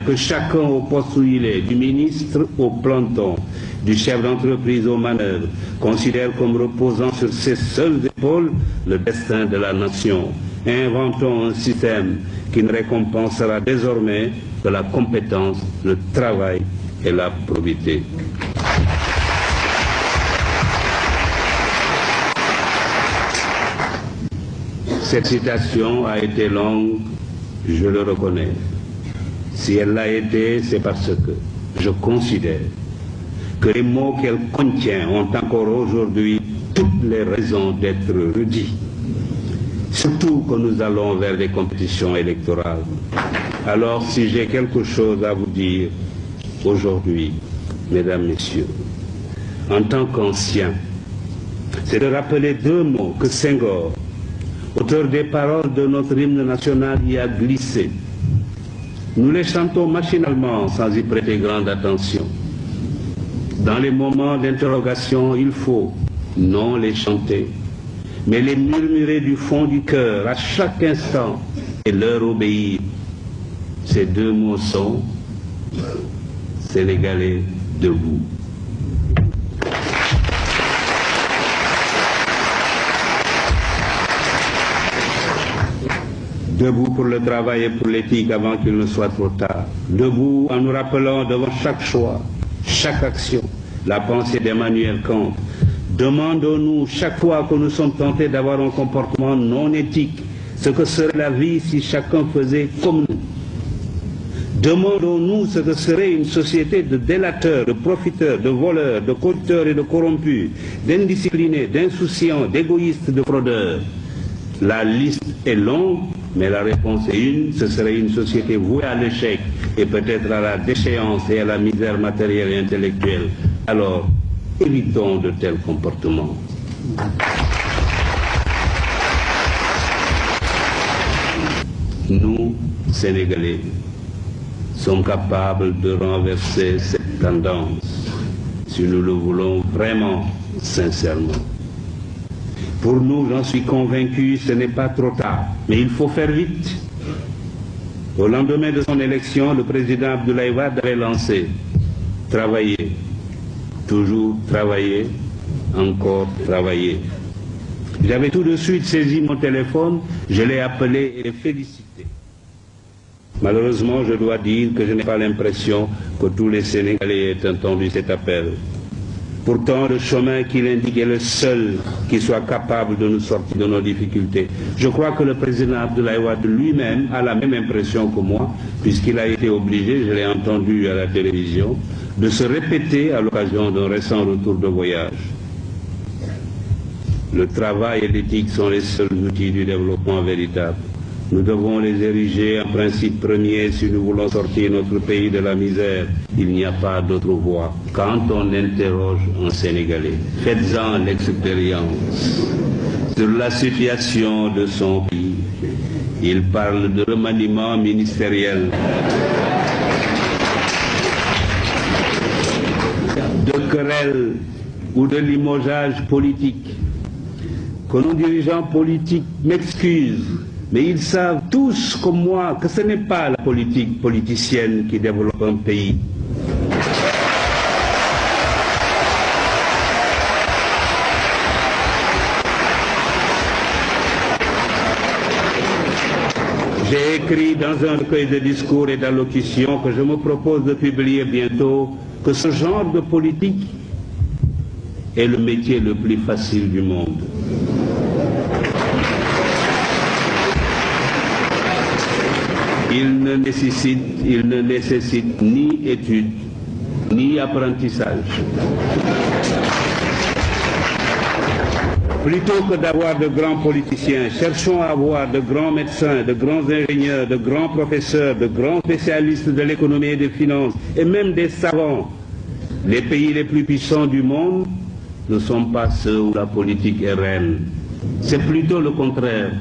que chacun au poste où il est, du ministre au planton, du chef d'entreprise aux manœuvres, considère comme reposant sur ses seules épaules le destin de la nation. Inventons un système qui ne récompensera désormais que la compétence, le travail et la probité. Cette citation a été longue, je le reconnais. Si elle l'a été, c'est parce que je considère que les mots qu'elle contient ont encore aujourd'hui toutes les raisons d'être redits. Surtout que nous allons vers des compétitions électorales. Alors, si j'ai quelque chose à vous dire aujourd'hui, mesdames, messieurs, en tant qu'ancien, c'est de rappeler deux mots que Senghor, auteur des paroles de notre hymne national, y a glissé. Nous les chantons machinalement sans y prêter grande attention. Dans les moments d'interrogation, il faut non les chanter, mais les murmurer du fond du cœur à chaque instant et leur obéir. Ces deux mots sont Sénégalais debout. Debout pour le travail et pour l'éthique avant qu'il ne soit trop tard. Debout en nous rappelant devant chaque choix, chaque action, la pensée d'Emmanuel Kant. Demandons-nous chaque fois que nous sommes tentés d'avoir un comportement non éthique, ce que serait la vie si chacun faisait comme nous. Demandons-nous ce que serait une société de délateurs, de profiteurs, de voleurs, de corrupteurs et de corrompus, d'indisciplinés, d'insouciants, d'égoïstes, de fraudeurs. La liste est longue, mais la réponse est une, ce serait une société vouée à l'échec et peut-être à la déchéance et à la misère matérielle et intellectuelle. Alors, évitons de tels comportements. Nous, Sénégalais, sommes capables de renverser cette tendance, si nous le voulons vraiment, sincèrement. Pour nous, j'en suis convaincu, ce n'est pas trop tard, mais il faut faire vite. Au lendemain de son élection, le président Abdoulaye Wade avait lancé « Travailler, toujours travailler, encore travailler ». J'avais tout de suite saisi mon téléphone, je l'ai appelé et l'ai félicité. Malheureusement, je dois dire que je n'ai pas l'impression que tous les Sénégalais aient entendu cet appel. Pourtant, le chemin qu'il indique est le seul qui soit capable de nous sortir de nos difficultés. Je crois que le président Abdoulaye Wade lui-même a la même impression que moi, puisqu'il a été obligé, je l'ai entendu à la télévision, de se répéter à l'occasion d'un récent retour de voyage. Le travail et l'éthique sont les seuls outils du développement véritable. Nous devons les ériger en principe premier si nous voulons sortir notre pays de la misère. Il n'y a pas d'autre voie. Quand on interroge un Sénégalais, faites-en l'expérience sur la situation de son pays. Il parle de remaniement ministériel, de querelle ou de limogeage politique. Que nos dirigeants politiques m'excusent, mais ils savent tous comme moi que ce n'est pas la politique politicienne qui développe un pays. J'ai écrit dans un recueil de discours et d'allocutions que je me propose de publier bientôt que ce genre de politique est le métier le plus facile du monde. Il ne nécessite ni études, ni apprentissage. Plutôt que d'avoir de grands politiciens, cherchons à avoir de grands médecins, de grands ingénieurs, de grands professeurs, de grands spécialistes de l'économie et des finances, et même des savants. Les pays les plus puissants du monde ne sont pas ceux où la politique est reine. C'est plutôt le contraire.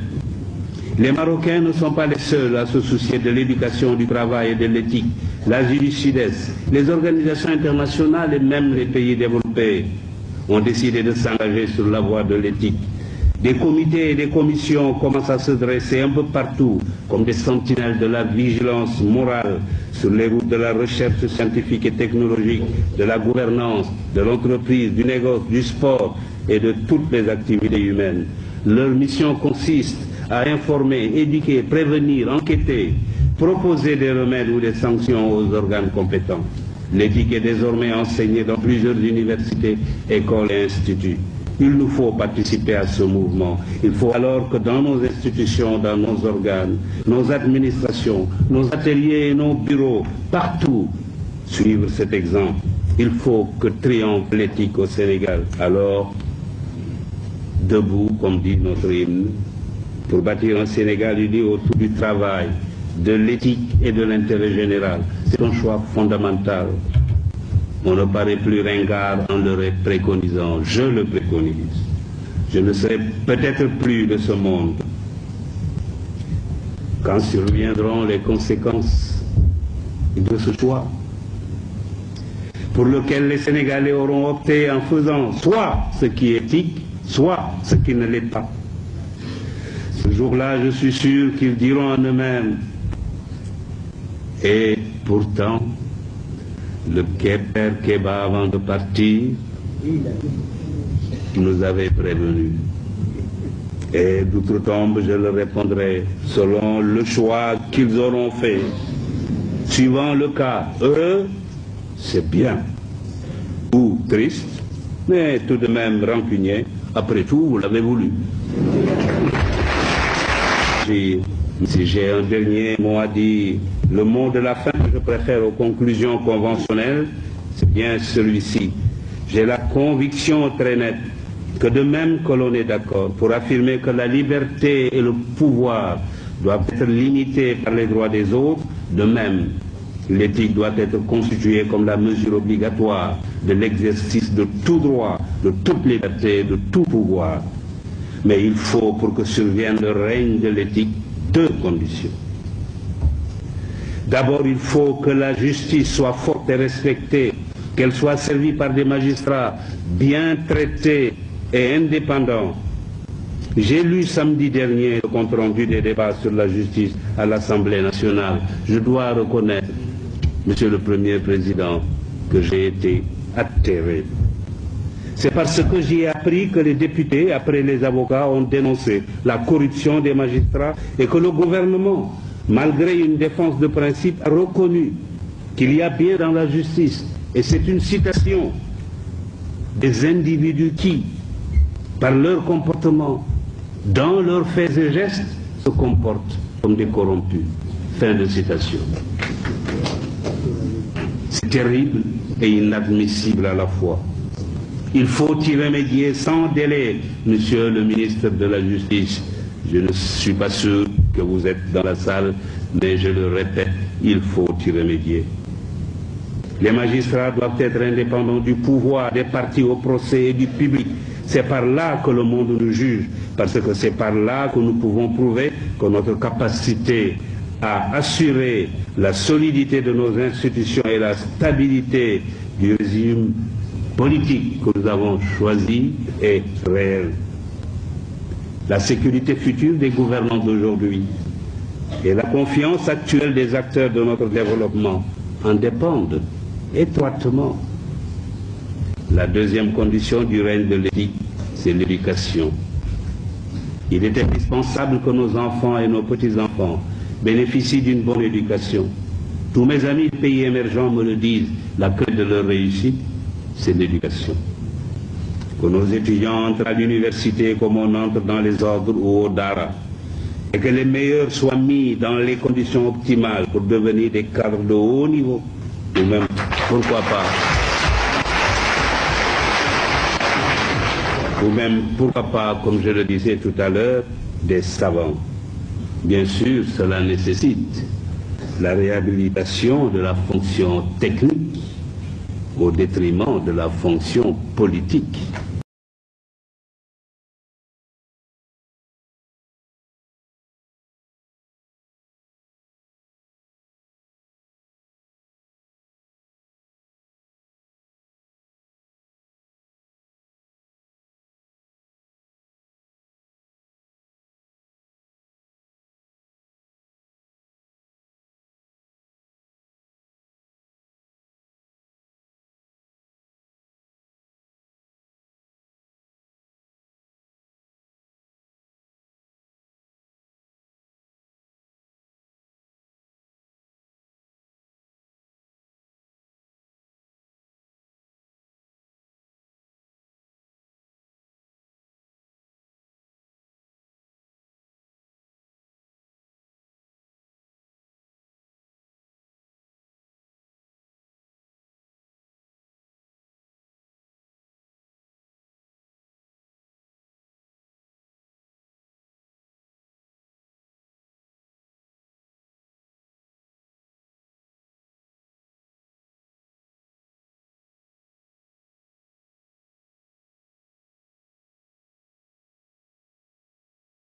Les Marocains ne sont pas les seuls à se soucier de l'éducation, du travail et de l'éthique. L'Asie du Sud-Est, les organisations internationales et même les pays développés ont décidé de s'engager sur la voie de l'éthique. Des comités et des commissions commencent à se dresser un peu partout, comme des sentinelles de la vigilance morale sur les routes de la recherche scientifique et technologique, de la gouvernance, de l'entreprise, du négoce, du sport et de toutes les activités humaines. Leur mission consiste à informer, éduquer, prévenir, enquêter, proposer des remèdes ou des sanctions aux organes compétents. L'éthique est désormais enseignée dans plusieurs universités, écoles et instituts. Il nous faut participer à ce mouvement. Il faut alors que dans nos institutions, dans nos organes, nos administrations, nos ateliers et nos bureaux, partout, suivre cet exemple. Il faut que triomphe l'éthique au Sénégal. Alors, debout, comme dit notre hymne, pour bâtir un Sénégal uni autour du travail, de l'éthique et de l'intérêt général. C'est un choix fondamental. On ne paraît plus ringard en le préconisant. Je le préconise. Je ne serai peut-être plus de ce monde quand surviendront les conséquences de ce choix, pour lequel les Sénégalais auront opté en faisant soit ce qui est éthique, soit ce qui ne l'est pas. Ce jour-là, je suis sûr qu'ils diront en eux-mêmes: et pourtant, le père Kéba, avant de partir, nous avait prévenus. Et d'outre-tombe, je leur répondrai selon le choix qu'ils auront fait. Suivant le cas, heureux, c'est bien. Ou triste, mais tout de même rancunier. Après tout, vous l'avez voulu. Si j'ai un dernier mot à dire, le mot de la fin que je préfère aux conclusions conventionnelles, c'est bien celui-ci. J'ai la conviction très nette que de même que l'on est d'accord pour affirmer que la liberté et le pouvoir doivent être limités par les droits des autres, de même, l'éthique doit être constituée comme la mesure obligatoire de l'exercice de tout droit, de toute liberté, de tout pouvoir. Mais il faut, pour que survienne le règne de l'éthique, deux conditions. D'abord, il faut que la justice soit forte et respectée, qu'elle soit servie par des magistrats bien traités et indépendants. J'ai lu samedi dernier le compte-rendu des débats sur la justice à l'Assemblée nationale. Je dois reconnaître, Monsieur le Premier Président, que j'ai été atterré. C'est parce que j'y ai appris que les députés, après les avocats, ont dénoncé la corruption des magistrats et que le gouvernement, malgré une défense de principe, a reconnu qu'il y a bien dans la justice, et c'est une citation, des individus qui, par leur comportement, dans leurs faits et gestes, se comportent comme des corrompus. Fin de citation. C'est terrible et inadmissible à la fois. Il faut y remédier sans délai, Monsieur le ministre de la Justice. Je ne suis pas sûr que vous êtes dans la salle, mais je le répète, il faut y remédier. Les magistrats doivent être indépendants du pouvoir, des partis au procès et du public. C'est par là que le monde nous juge, parce que c'est par là que nous pouvons prouver que notre capacité à assurer la solidité de nos institutions et la stabilité du régime politique que nous avons choisi est réelle. La sécurité future des gouvernants d'aujourd'hui et la confiance actuelle des acteurs de notre développement en dépendent étroitement. La deuxième condition du règne de l'éthique, c'est l'éducation. Il est indispensable que nos enfants et nos petits-enfants bénéficient d'une bonne éducation. Tous mes amis de pays émergents me le disent, la clé de leur réussite, c'est l'éducation. Que nos étudiants entrent à l'université comme on entre dans les ordres ou au Dara, et que les meilleurs soient mis dans les conditions optimales pour devenir des cadres de haut niveau, ou même, pourquoi pas, comme je le disais tout à l'heure, des savants. Bien sûr, cela nécessite la réhabilitation de la fonction technique au détriment de la fonction politique.